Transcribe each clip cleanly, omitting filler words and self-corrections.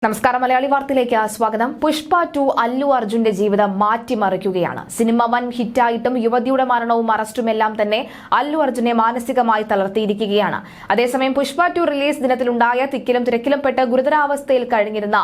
നമസ്കാരം. മലയാളി വാർത്തയിലേക്ക് സ്വാഗതം. പുഷ്പ 2 അല്ലു അർജുന്റെ ജീവിതം മാറ്റിമറിക്കുകയാണ്. സിനിമ വൻ ഹിറ്റായിട്ടും യുവതിയുടെ മരണവും അറസ്റ്റുമെല്ലാം തന്നെ അല്ലു അർജുനെ മാനസികമായി തളർത്തിയിരിക്കുകയാണ്. അതേസമയം പുഷ്പ 2 റിലീസ് ദിനത്തിലുണ്ടായ തിക്കിലും തിരക്കിലും പെട്ട് ഗുരുതരാവസ്ഥയിൽ കഴിഞ്ഞിരുന്ന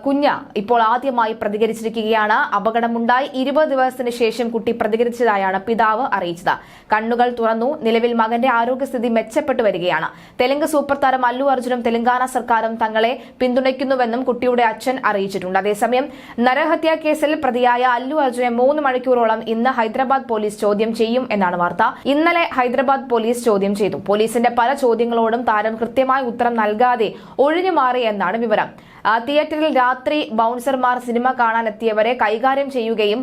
കുഞ്ഞ് ഇപ്പോൾ ആദ്യമായി പ്രതികരിച്ചിരിക്കുകയാണ്. അപകടമുണ്ടായി 20 ദിവസത്തിന് ശേഷം കുട്ടി പ്രതികരിച്ചതായാണ് പിതാവ് അറിയിച്ചത്. കണ്ണുകൾ തുറന്നു. നിലവിൽ മകന്റെ ആരോഗ്യസ്ഥിതി മെച്ചപ്പെട്ടു വരികയാണ്. തെലുങ്ക് സൂപ്പർ താരം അല്ലു അർജുനും തെലങ്കാന സർക്കാരും തങ്ങളെ പിന്തുണയ്ക്കുന്നുവെന്നും കുട്ടിയുടെ അച്ഛൻ അറിയിച്ചിട്ടുണ്ട്. അതേസമയം നരഹത്യാ കേസിൽ പ്രതിയായ അല്ലു അർജുനെ 3 മണിക്കൂറോളം ഇന്ന് ഹൈദരാബാദ് പോലീസ് ചോദ്യം ചെയ്യും എന്നാണ് വാർത്ത. ഇന്നലെ ഹൈദരാബാദ് പോലീസ് ചോദ്യം ചെയ്തു. പോലീസിന്റെ പല ചോദ്യങ്ങളോടും താരം കൃത്യമായ ഉത്തരം നൽകാതെ ഒഴിഞ്ഞുമാറി എന്നാണ് വിവരം. തിയേറ്ററിൽ രാത്രി ബൗൺസർമാർ സിനിമ കാണാനെത്തിയവരെ കൈകാര്യം ചെയ്യുകയും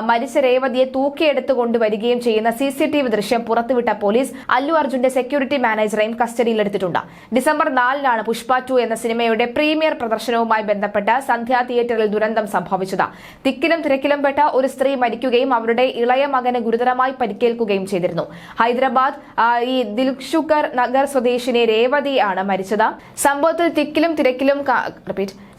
മരിച്ച രേവതിയെ തൂക്കിയെടുത്ത് കൊണ്ടുവരികയും ചെയ്യുന്ന CCTV ദൃശ്യം പുറത്തുവിട്ട പോലീസ് അല്ലു അർജുന്റെ സെക്യൂരിറ്റി മാനേജറെയും കസ്റ്റഡിയിലെടുത്തിട്ടുണ്ട്. ഡിസംബർ 4-നാണ് പുഷ്പ 2 എന്ന സിനിമയുടെ പ്രീമിയർ പ്രദർശനവുമായി ബന്ധപ്പെട്ട് സന്ധ്യ തിയേറ്ററിൽ ദുരന്തം സംഭവിച്ചത്. തിക്കിലും തിരക്കിലും പെട്ട ഒരു സ്ത്രീ മരിക്കുകയും അവരുടെ ഇളയ മകന് ഗുരുതരമായി പരിക്കേൽക്കുകയും ചെയ്തിരുന്നു. ഹൈദരാബാദ് ദിൽഷുഖർ നഗർ സ്വദേശിനി രേവതിയാണ് മരിച്ചത്.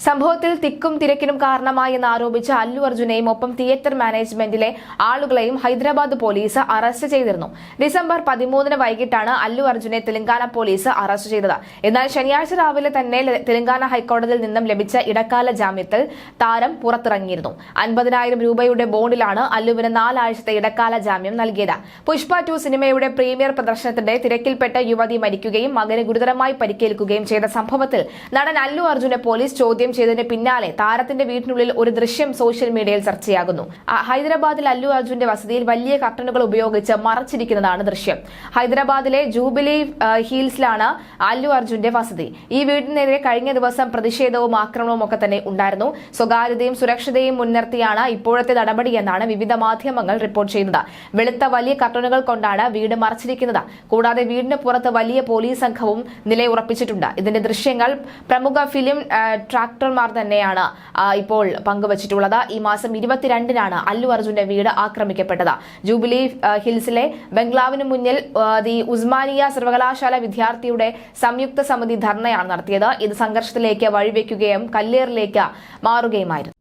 സംഭവത്തിൽ തിക്കും തിരക്കിനും കാരണമായെന്ന് ആരോപിച്ച് അല്ലു അർജുനെയും ഒപ്പം തിയേറ്റർ മാനേജ്മെന്റിലെ ആളുകളെയും ഹൈദരാബാദ് പോലീസ് അറസ്റ്റ് ചെയ്തിരുന്നു. ഡിസംബർ 13-ന് വൈകിട്ടാണ് അല്ലു അർജുനെ തെലങ്കാന പോലീസ് അറസ്റ്റ് ചെയ്തത്. എന്നാൽ ശനിയാഴ്ച രാവിലെ തന്നെ തെലങ്കാന ഹൈക്കോടതിയിൽ നിന്നും ലഭിച്ച ഇടക്കാല ജാമ്യത്തിൽ താരം പുറത്തിറങ്ങിയിരുന്നു. 50,000 രൂപയുടെ ബോണ്ടിലാണ് അല്ലുവിന് 4 ആഴ്ചത്തെ ഇടക്കാല ജാമ്യം നൽകിയത്. പുഷ്പ 2 സിനിമയുടെ പ്രീമിയർ പ്രദർശനത്തിന്റെ തിരക്കിൽപ്പെട്ട യുവതി മരിക്കുകയും മകന് ഗുരുതരമായി പരിക്കേൽക്കുകയും ചെയ്ത സംഭവത്തിൽ നടൻ അല്ലു അർജുനെ പോലീസ് ചോദ്യം ചെയ്തതിന് പിന്നാലെ താരത്തിന്റെ വീട്ടിനുള്ളിൽ ഒരു ദൃശ്യം സോഷ്യൽ മീഡിയയിൽ ചർച്ചയാകുന്നു. ഹൈദരാബാദിൽ അല്ലു അർജുന്റെ വസതിയിൽ വലിയ കർട്ടനുകൾ ഉപയോഗിച്ച് മറച്ചിരിക്കുന്നതാണ് ദൃശ്യം. ഹൈദരാബാദിലെ ജൂബിലി ഹിൽസിലാണ് അല്ലു അർജുന്റെ വസതി. ഈ വീടിനെതിരെ കഴിഞ്ഞ ദിവസം പ്രതിഷേധവും ആക്രമണവും ഒക്കെ തന്നെ ഉണ്ടായിരുന്നു. സ്വകാര്യതയും സുരക്ഷതയും മുൻനിർത്തിയാണ് ഇപ്പോഴത്തെ നടപടിയെന്നാണ് വിവിധ മാധ്യമങ്ങൾ റിപ്പോർട്ട് ചെയ്യുന്നത്. വെളുത്ത വലിയ കർട്ടനുകൾ കൊണ്ടാണ് വീട് മറച്ചിരിക്കുന്നത്. കൂടാതെ വീടിന് പുറത്ത് വലിയ പോലീസ് സംഘവും നിലയുറപ്പിച്ചിട്ടുണ്ട്. ഇതിന്റെ ദൃശ്യങ്ങൾ പ്രമുഖ ഫിലിം ട്രാക്ടർമാർ തന്നെയാണ് ഇപ്പോൾ പങ്കുവച്ചിട്ടുള്ളത്. ഈ മാസം 22-നാണ് അല്ലു അർജുന്റെ വീട് ആക്രമിക്കപ്പെട്ടത്. ജൂബിലി ഹിൽസിലെ ബംഗ്ലാവിന് മുന്നിൽ ഉസ്മാനിയ സർവകലാശാല വിദ്യാർത്ഥിയുടെ സംയുക്ത സമിതി ധർണയാണ് നടത്തിയത്. ഇത് സംഘർഷത്തിലേക്ക് വഴിവെക്കുകയും കല്ലേറിലേക്ക് മാറുകയുമായിരുന്നു.